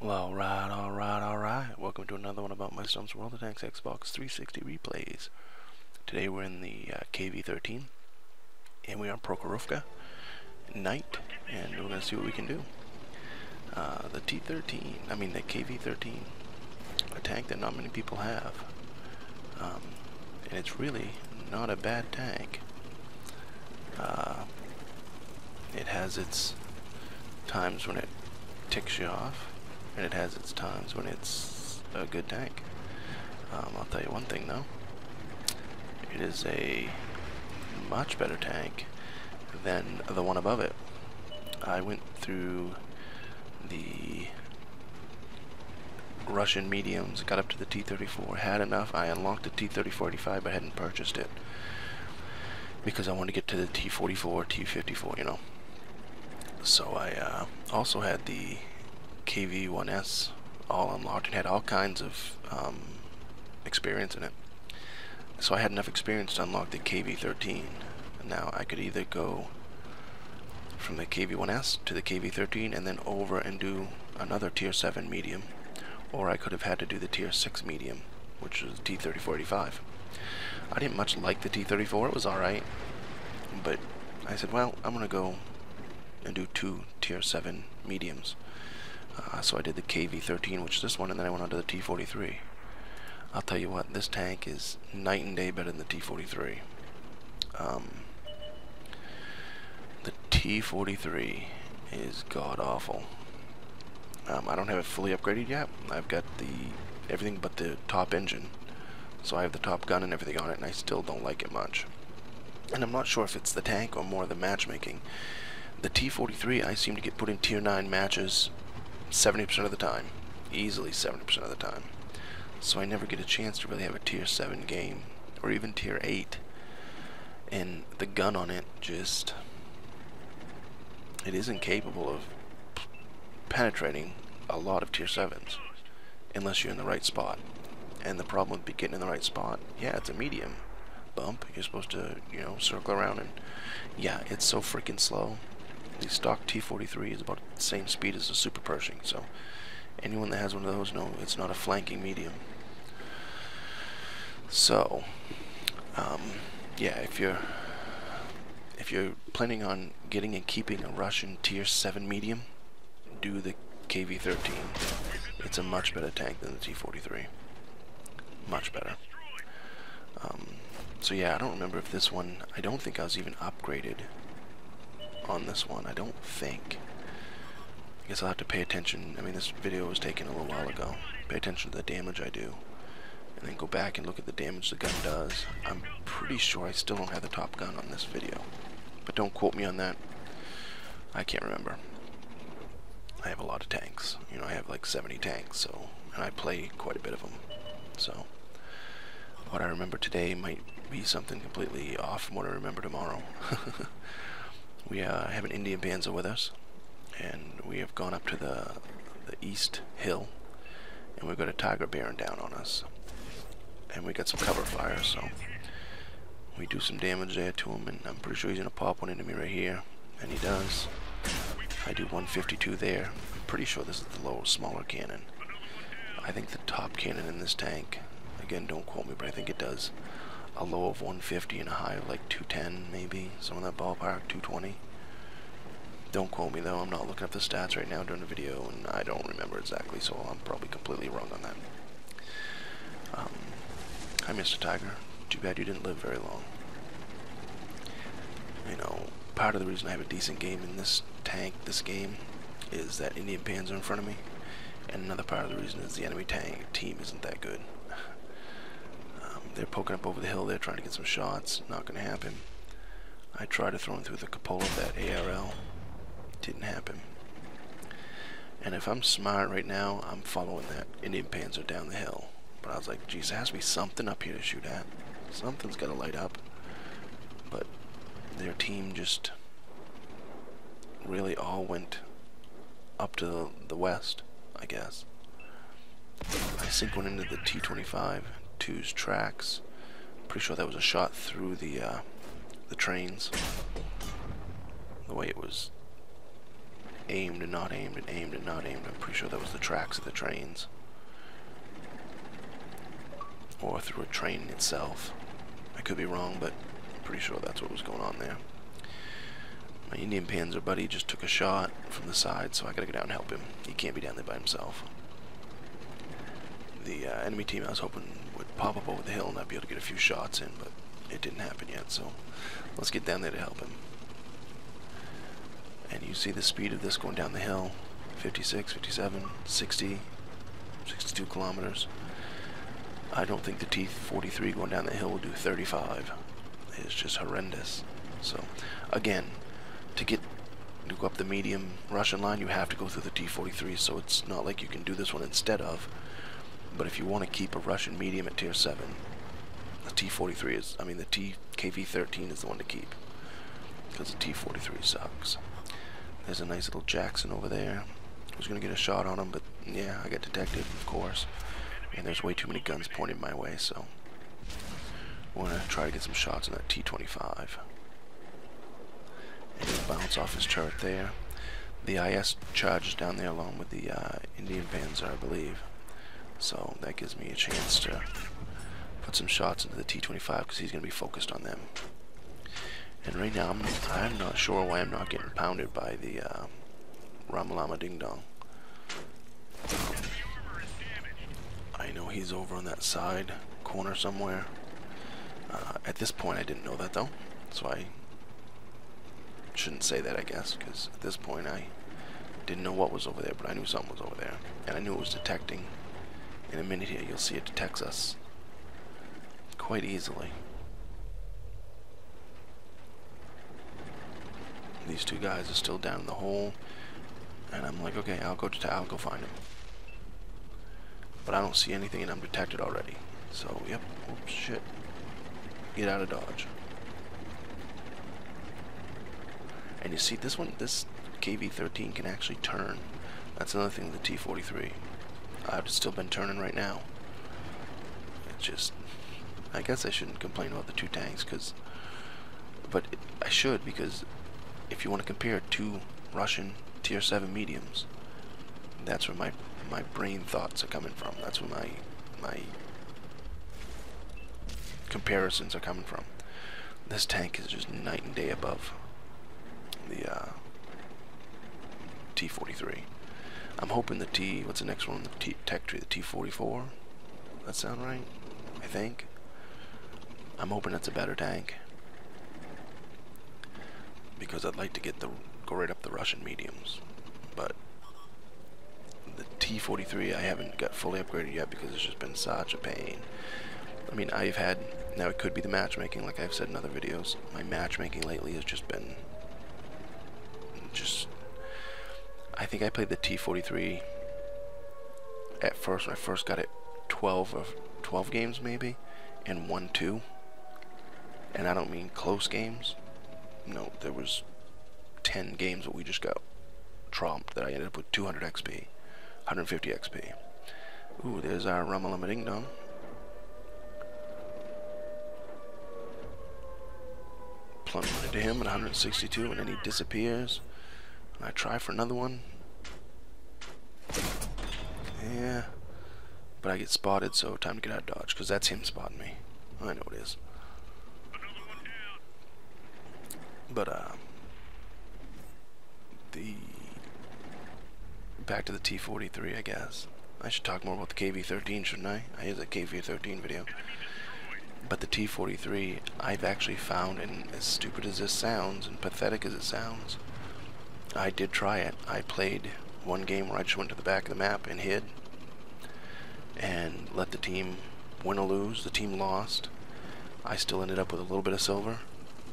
Well, alright. Welcome to another one about my Stump's World of Tanks Xbox 360 replays. Today we're in the KV-13, and we are on Prokhorovka night, and we're gonna see what we can do. The KV-13, a tank that not many people have, and it's really not a bad tank. It has its times when it ticks you off, and it has its times when it's a good tank. I'll tell you one thing though, it is a much better tank than the one above it. I went through the Russian mediums, got up to the T-34, had enough. I unlocked the T-34-85 but hadn't purchased it because I wanted to get to the T-44, T-54, you know. So I also had the KV-1S all unlocked and had all kinds of experience in it. So I had enough experience to unlock the KV-13. Now I could either go from the KV-1S to the KV-13 and then over and do another tier 7 medium, or I could have had to do the tier 6 medium, which was T-34-85. I didn't much like the T-34, it was alright, but I said, well, I'm gonna go and do 2 tier 7 mediums. So I did the KV-13, which is this one, and then I went on to the T-43. I'll tell you what, this tank is night and day better than the T-43. The T-43 is god-awful. I don't have it fully upgraded yet. I've got everything but the top engine. So I have the top gun and everything on it, and I still don't like it much. And I'm not sure if it's the tank or more the matchmaking. The T-43, I seem to get put in tier 9 matches 70% of the time. Easily 70% of the time. So I never get a chance to really have a tier 7 game, or even tier 8. And the gun on it just... it isn't capable of penetrating a lot of tier 7s. Unless you're in the right spot. And the problem with getting in the right spot, yeah, it's a medium bump. You're supposed to, you know, circle around, and yeah, it's so freaking slow. The stock T-43 is about the same speed as the Super Pershing, so anyone that has one of those knows it's not a flanking medium. So, yeah, if you're planning on getting and keeping a Russian tier 7 medium, do the KV-13. It's a much better tank than the T-43. Much better. So yeah, I don't remember if this one, I don't think I was even upgraded on this one, I don't think. I guess I'll have to pay attention. I mean, this video was taken a little while ago. Pay attention to the damage I do, and then go back and look at the damage the gun does. I'm pretty sure I still don't have the top gun on this video, but don't quote me on that. I can't remember. I have a lot of tanks. You know, I have like 70 tanks, so, and I play quite a bit of them. So, what I remember today might be something completely off from what I remember tomorrow. We have an Indian Panzer with us, and we have gone up to the east hill, and we've got a Tiger bearing down on us, and we got some cover fire, so we do some damage there to him, and I'm pretty sure he's gonna pop one into me right here, and he does. I do 152 there. I'm pretty sure this is the smaller cannon. I think the top cannon in this tank, again, don't quote me, but I think it does a low of 150 and a high of like 210, maybe, some of that ballpark, 220. Don't quote me though, I'm not looking up the stats right now during the video, and I don't remember exactly, so I'm probably completely wrong on that. Hi, Mr. Tiger. Too bad you didn't live very long. You know, part of the reason I have a decent game in this tank, this game, is that Indian Panzer in front of me, and another part of the reason is the enemy team isn't that good. They're poking up over the hill, they're trying to get some shots, not gonna happen. I tried to throw him through the cupola of that ARL, didn't happen. And if I'm smart right now, I'm following that Indian Panzer down the hill. But I was like, geez, there has to be something up here to shoot at. Something's gotta light up. But their team just really all went up to the west, I guess. I sink one into the T-25-2's tracks. Pretty sure that was a shot through the trains. The way it was aimed and not aimed and aimed and not aimed. I'm pretty sure that was the tracks of the trains. Or through a train itself. I could be wrong, but I'm pretty sure that's what was going on there. My Indian Panzer buddy just took a shot from the side, so I gotta go down and help him. He can't be down there by himself. The enemy team I was hoping would pop up over the hill and I'd be able to get a few shots in, but it didn't happen yet, so let's get down there to help him. And you see the speed of this going down the hill. 56, 57, 60, 62 kilometers. I don't think the T-43 going down the hill will do 35. It's just horrendous. So, again, to go up the medium Russian line, you have to go through the T-43, so it's not like you can do this one instead of. But if you want to keep a Russian medium at tier 7, the T-43 is, the KV-13 is the one to keep. Because the T-43 sucks. There's a nice little Jackson over there. I was going to get a shot on him, but yeah, I got detected, of course. And there's way too many guns pointed my way, so I want to try to get some shots on that T-25. And he'll bounce off his turret there. The IS charges down there along with the Indian Panzer, I believe. So that gives me a chance to put some shots into the T-25 because he's going to be focused on them. And right now, I'm not sure why I'm not getting pounded by the Ramalama Ding Dong. I know he's over on that side corner somewhere. At this point, I didn't know that though, so I shouldn't say that, I guess, because at this point I didn't know what was over there, but I knew something was over there, and I knew it was detecting. In a minute here, you'll see it detects us quite easily. These two guys are still down in the hole, and I'm like, okay, I'll go find him. But I don't see anything, and I'm detected already. So, yep, oops, shit. Get out of dodge. And you see, this KV-13 can actually turn. That's another thing with the T-43. I've still been turning right now. It's just, I guess I shouldn't complain about the two tanks, but I should, because if you want to compare two Russian tier 7 mediums, that's where my brain thoughts are coming from. That's where my comparisons are coming from. This tank is just night and day above the T-43. I'm hoping the what's the next one? The tech tree, the T-44. That sound right? I think. I'm hoping that's a better tank, because I'd like to go right up the Russian mediums. But the T-43 I haven't got fully upgraded yet because it's just been such a pain. I mean, now it could be the matchmaking, like I've said in other videos. My matchmaking lately has just been I think I played the T-43 at first when I first got it 12 games maybe, and won 2. And I don't mean close games. No, there was 10 games that we just got tromped that I ended up with 200 XP, 150 XP. Ooh, there's our Ramalama Ding Dong. Plunged into him at 162, and then he disappears. And I try for another one. Yeah. But I get spotted, so time to get out of dodge, because that's him spotting me. I know it is. But, back to the T-43, I guess. I should talk more about the KV-13, shouldn't I? I have a KV-13 video. But the T-43, I've actually found, and as stupid as this sounds, and pathetic as it sounds, I did try it. I played one game where I just went to the back of the map and hid, and let the team win or lose. The team lost. I still ended up with a little bit of silver,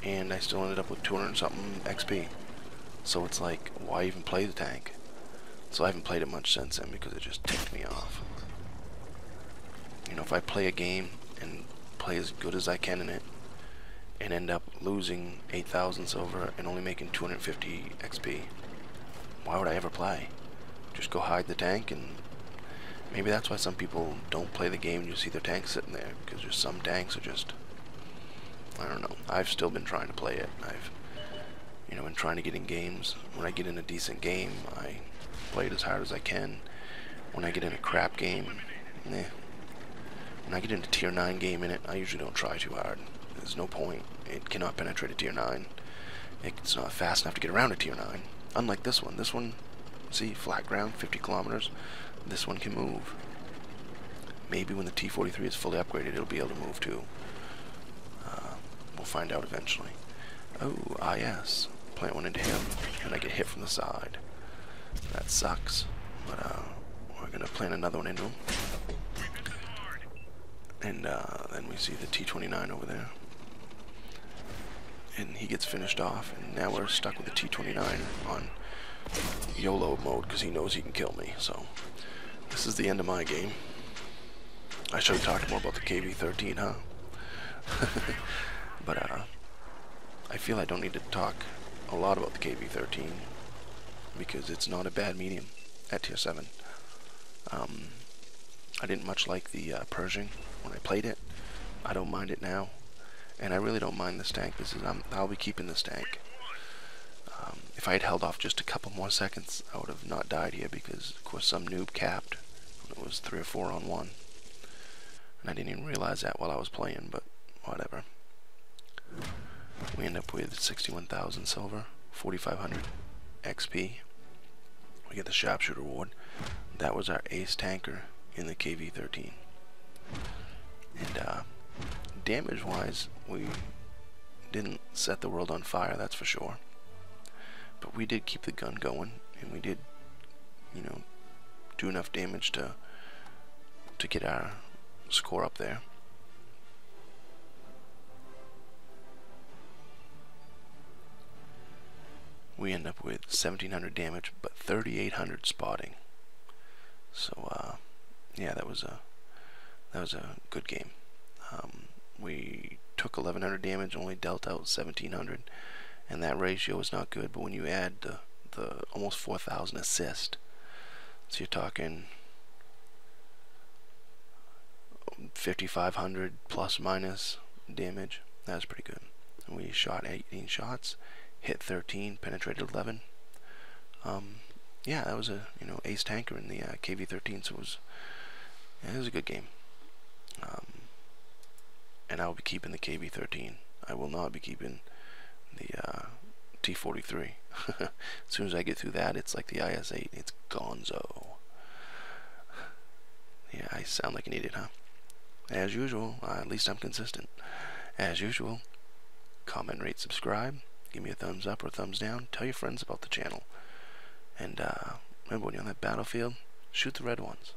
and I still ended up with 200 and something XP. So it's like, why even play the tank? So I haven't played it much since then because it just ticked me off. You know, if I play a game and play as good as I can in it, and end up losing 8,000 silver and only making 250 XP, why would I ever play? Just go hide the tank, and maybe that's why some people don't play the game and you see their tanks sitting there, because just some tanks are just, I don't know. I've still been trying to play it. You know, in trying to get in games. When I get in a decent game, I play it as hard as I can. When I get in a crap game, eh. When I get into tier 9 game in it, I usually don't try too hard. There's no point. It cannot penetrate a tier 9. It's not fast enough to get around a tier 9. Unlike this one. This one, see, flat ground, 50 kilometers. This one can move. Maybe when the T-43 is fully upgraded, it'll be able to move too. We'll find out eventually. Oh, IS. Plant one into him, and I get hit from the side. That sucks. But we're gonna plant another one into him. And then we see the T-29 over there. And he gets finished off, and now we're stuck with the T-29 on YOLO mode because he knows he can kill me. So this is the end of my game. I should have talked more about the KV-13, huh? But I feel I don't need to talk a lot about the KV-13 because it's not a bad medium at tier 7. I didn't much like the Pershing when I played it. I don't mind it now, and I really don't mind this tank. I'll be keeping this tank. If I had held off just a couple more seconds, I would have not died here because, of course, some noob capped. It was 3 or 4 on 1, and I didn't even realize that while I was playing. But whatever. We end up with 61,000 silver, 4,500 XP. We get the sharpshooter award. That was our ace tanker in the KV-13. And damage-wise, we didn't set the world on fire, that's for sure. But we did keep the gun going, and we did, you know, do enough damage to get our score up there. We end up with 1,700 damage, but 3,800 spotting. So, yeah, that was a good game. We took 1,100 damage, only dealt out 1,700, and that ratio is not good. But when you add the almost 4,000 assist, so you're talking 5,500 plus minus damage. That's pretty good. And we shot 18 shots. Hit 13, penetrated 11. Yeah, that was a ace tanker in the KV-13, so it was a good game. And I will be keeping the KV-13. I will not be keeping the T-43. As soon as I get through that, it's like the IS-8. It's gonzo. Yeah, I sound like an idiot, huh? As usual, at least I'm consistent. As usual, comment, rate, subscribe. Give me a thumbs up or a thumbs down. Tell your friends about the channel. And remember, when you're on that battlefield, shoot the red ones.